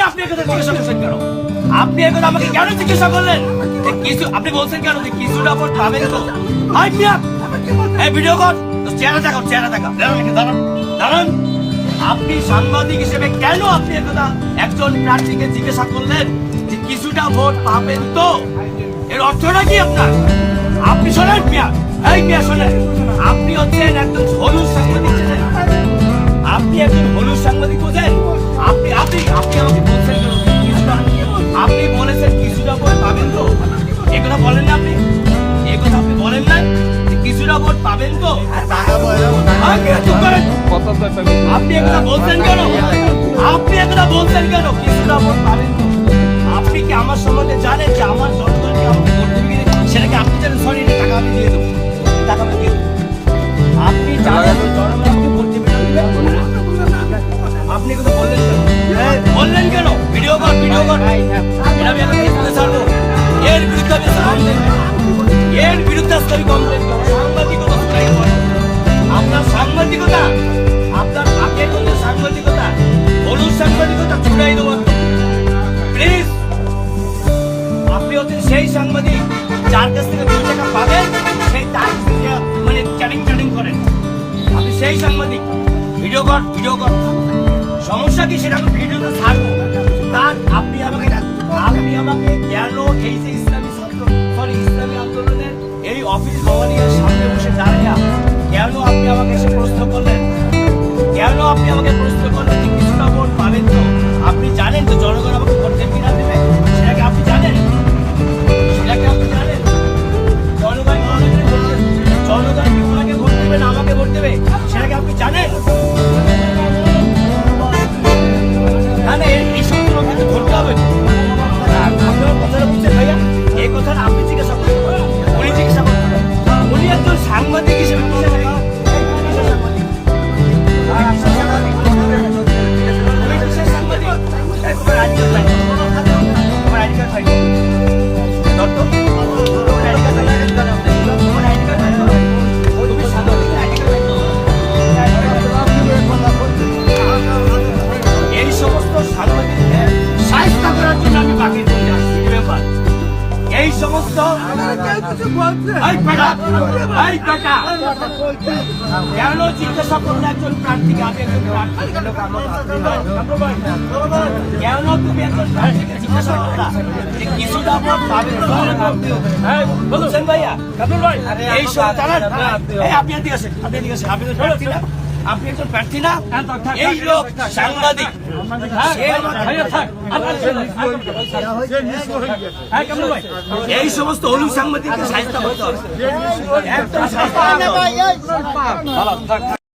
আপনি একথা জিজ্ঞাসা করছেন কেন? আপনি একথা আমাকে কেন জিজ্ঞাসা করলেন? কিছু আপনি বলছেন কেন যে কিছুটা পর পাবেন তো? হাই মিয়া, এই ভিডিও কর, চেহারা দেখাও, চেহারা দেখাও। দাঁড়ান, দাঁড়ান। আপনি সাংবাদিক হিসেবে কেন আপনি একথা একজন প্রার্থীকে জিজ্ঞাসা করলেন যে কিছুটা ভোট পাবেন তো? এর অর্থটা কি আপনার? আপনি শোনেন মিয়া, এই মিয়া শোনেন, আপনি হচ্ছেন একজন হলুদ সাংবাদিক ছিলেন। আপনি একজন হলুদ সাংবাদিক বোঝেন? আপনি আপনি আপনি আমাকে বলছেন কিছুটা, আপনি বলেছেন কিছুটা ভোট পাবেন তো? একথা বলেন না আপনি? একথা আপনি বলেন না যে কিছুটা ভোট পাবেন তো? আপনি একথা বলছেন কেন? আপনি একথা বলছেন কেন? কিছুটা ভোট পাবেন তো? আপনি কি আমার সম্বন্ধে জানেন যে আমার জনগণকে আমাকে ভোট দেবে কিনা? সেটাকে আপনি জানেন? সরি, টাকা আমি দিয়ে দেবো, টাকা আমি দিয়ে দেবো। আপনি জানেন যে জনগণ আমাকে ভোট দেবে না দিবে? আপনি কথা বললেন কেন? বললেন কেন? ভিডিও কর, ভিডিও কর। এটা আমি এখন ফেসবুকে ছাড়বো। এর বিরুদ্ধে আমি কমপ্লেন, এর বিরুদ্ধে আজকে আমি কমপ্লেন করবো। সাংবাদিকতা ছড়াই দেবো। আপনার সাংবাদিকতা, আপনার আগের মধ্যে সাংবাদিকতা, হলুদ সাংবাদিকতা ছড়াই দেবো। প্লিজ, আপনি হচ্ছেন সেই সাংবাদিক যার কাছ থেকে 2 টাকা পাবেন, সেই তার থেকে মানে চ্যাটিং করেন। আপনি সেই সাংবাদিক। ভিডিও কর, ভিডিও কর। সমস্যা কি সেটা আমি ভিডিওতে ছাড়বো। তার আপনি আমাকে কেন এই যে ইসলামী আন্দোলনের এই অফিস ভবনের সামনে বসে দাঁড়িয়ে কেন আপনি আমাকে এসে প্রশ্ন করলেন? কেন আপনি আমাকে প্রশ্ন করলেন যে কিছুটা ভোট পাবেন তো? আপনি জানেন যে জনগণ আমাকে ভোট দেবে কিনা দেবে? সেটাকে আপনি জানেন? সেটাকে আপনি জানেন? জনগণ কি ওনাকে ভোট দেবে না আমাকে ভোট দেবে? সেটাকে আপনি জানেন? না, এই সমস্ত লোককে ধরতে হবে। আপনার কথাটা বুঝছেন ভাইয়া? এই কথাটা আপনি জিজ্ঞাসা করতে পারেন, উনি জিজ্ঞাসা করতে পারেন। উনি একজন সাংবাদিক হিসেবে এই সমস্ত সাংবাদিকদের সাহায্য করার জন্য আমি বাকি ব্যাপার। এই সমস্ত কেন জিজ্ঞাসা করলে একজন প্রার্থীকে? আমি একজন প্রার্থী, কেন তুমি একজন প্রার্থীকে জিজ্ঞাসা করলা যে কিছুটা ভোট পাবে বলছেন ভাইয়া? এই সব জানান। আপনি এদিকে আসেন, আপনি এদিকে আসেন। আপনি প্রার্থী না? আপনি একজন প্রার্থী না? এই লোক সাংবাদিক। এই সমস্ত হলুদ সাংবাদিককে সাহায্য করতে হবে।